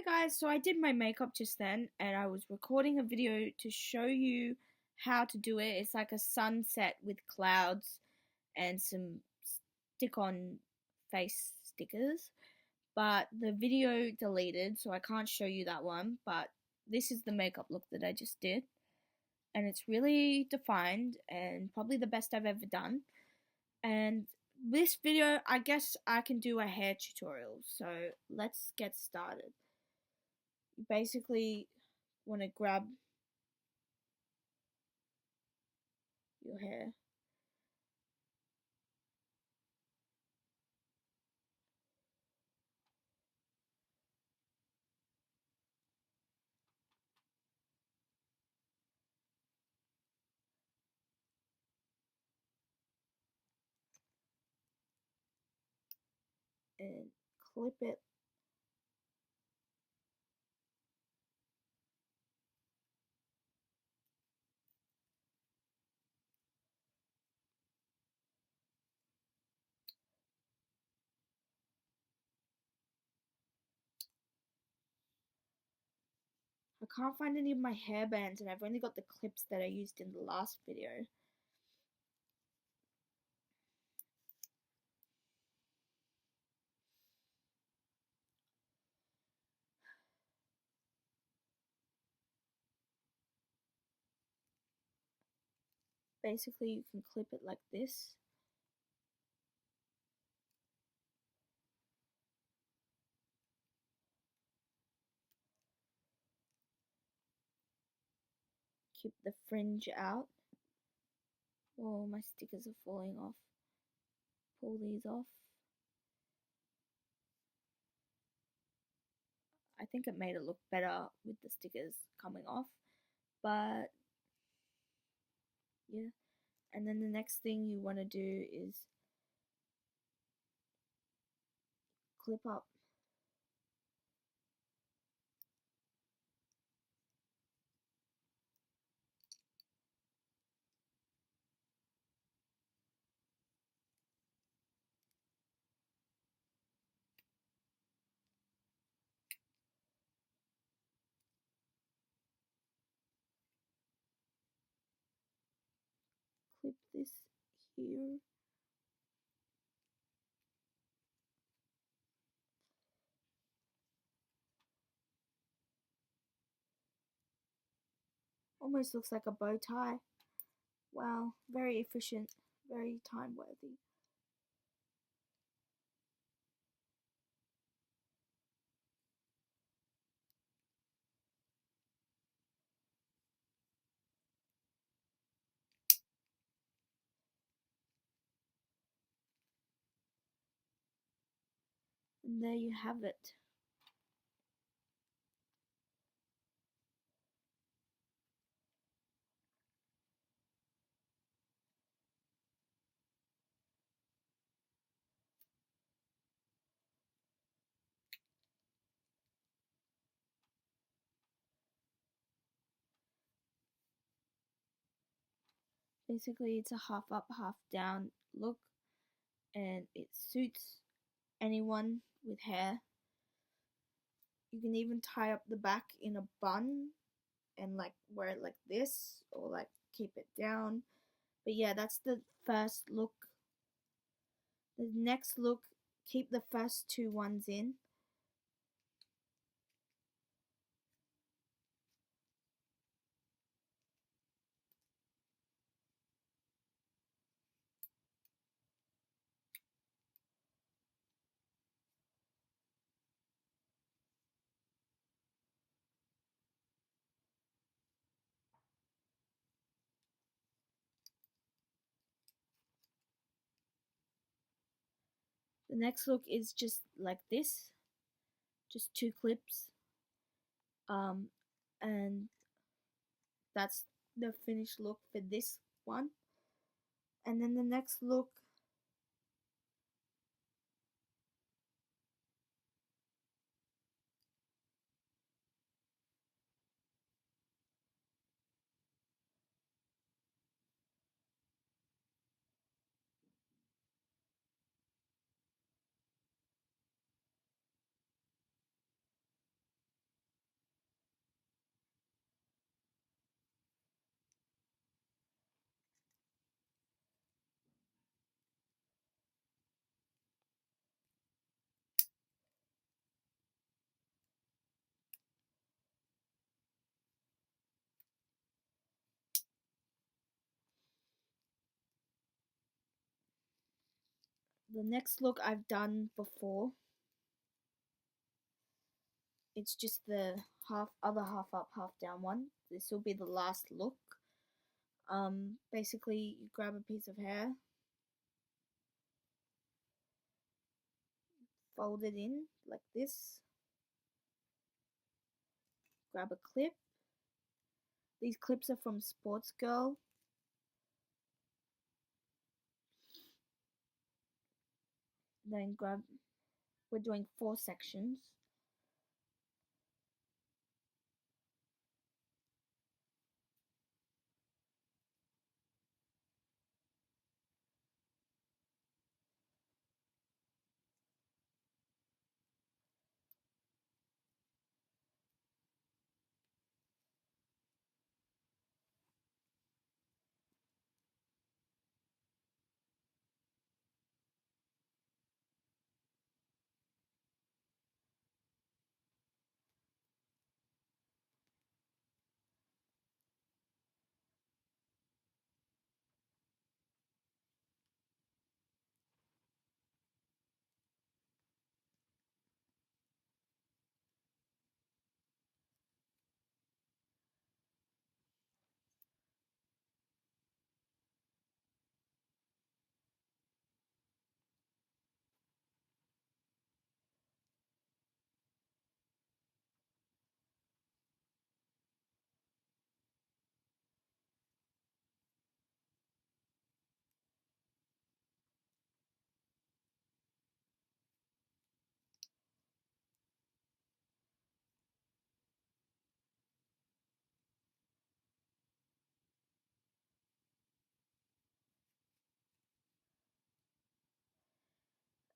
Guys, so I did my makeup just then and I was recording a video to show you how to do it. It's like a sunset with clouds and some stick on face stickers, but the video deleted, so I can't show you that one. But this is the makeup look that I just did, and it's really defined and probably the best I've ever done. And this video, I guess I can do a hair tutorial, so let's get started. You basically want to grab your hair and clip it I can't find any of my hair bands and I've only got the clips that I used in the last video. Basically, you can clip it like this. Keep the fringe out. Oh, my stickers are falling off. Pull these off. I think it made it look better with the stickers coming off, but yeah. And then the next thing you want to do is clip up clip this here. Almost looks like a bow tie. Wow, very efficient, very time worthy. And there you have it. Basically, it's a half up, half down look, and it suits anyone with hair. You can even tie up the back in a bun and like wear it like this, or like keep it down. But yeah, that's the first look. The next look, keep the first two ones in. The next look is just like this, just two clips, and that's the finished look for this one. And then the next look, The next look I've done before. It's just the other half up, half down one. This will be the last look. Basically you grab a piece of hair, fold it in like this, grab a clip. These clips are from Sports Girl. Then we're doing 4 sections.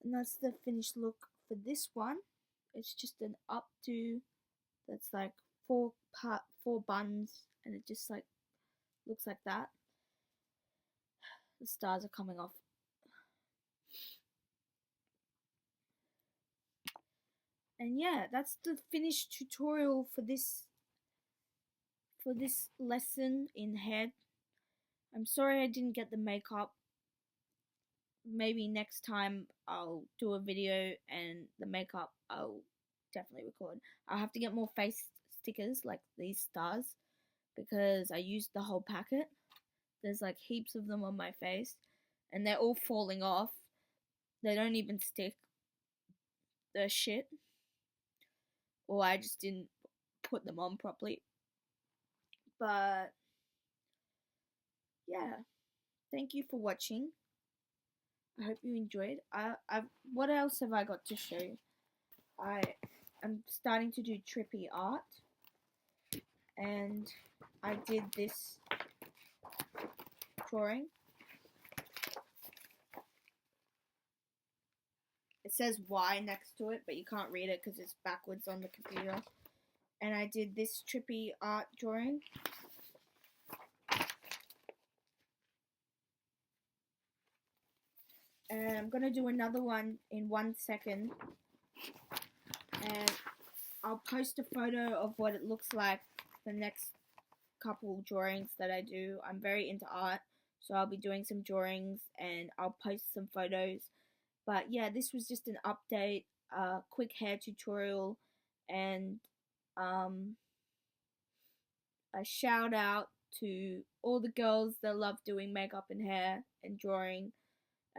And that's the finished look for this one. It's just an updo that's like 4 buns, and it just like looks like that. The stars are coming off. And yeah, that's the finished tutorial for this lesson in head. I'm sorry I didn't get the makeup. Maybe next time I'll do a video and the makeup I'll definitely record. I'll have to get more face stickers like these stars because I used the whole packet. There's like heaps of them on my face and they're all falling off. They don't even stick. They're shit. Or I just didn't put them on properly. But yeah, thank you for watching. I hope you enjoyed. What else have I got to show you? I'm starting to do trippy art, and I did this drawing. It says Y next to it, but you can't read it because it's backwards on the computer. And I did this trippy art drawing. And I'm gonna do another one in 1 second. And I'll post a photo of what it looks like the next couple drawings that I do. I'm very into art, so I'll be doing some drawings and I'll post some photos. But yeah, this was just an update, quick hair tutorial, and a shout out to all the girls that love doing makeup and hair and drawing.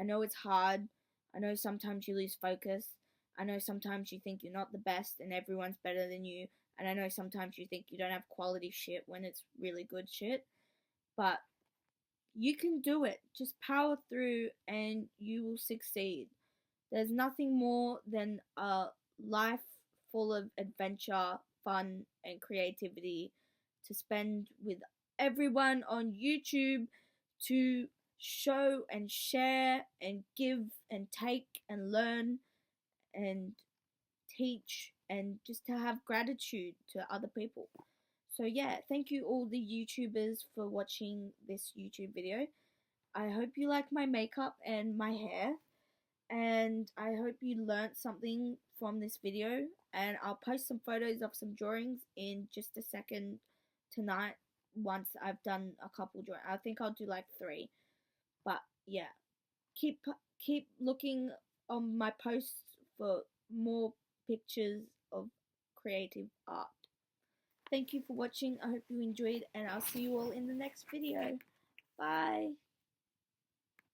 I know it's hard. I know sometimes you lose focus. I know sometimes you think you're not the best and everyone's better than you. And I know sometimes you think you don't have quality shit when it's really good shit. But you can do it. Just power through and you will succeed. There's nothing more than a life full of adventure, fun, and creativity to spend with everyone on YouTube to show and share and give and take and learn and teach and just to have gratitude to other people. So yeah, thank you all the YouTubers for watching this YouTube video. I hope you like my makeup and my hair, and I hope you learnt something from this video, and I'll post some photos of some drawings in just a second tonight once I've done a couple drawings. I think I'll do like 3. But yeah, keep looking on my posts for more pictures of creative art. Thank you for watching. I hope you enjoyed, and I'll see you all in the next video. Bye.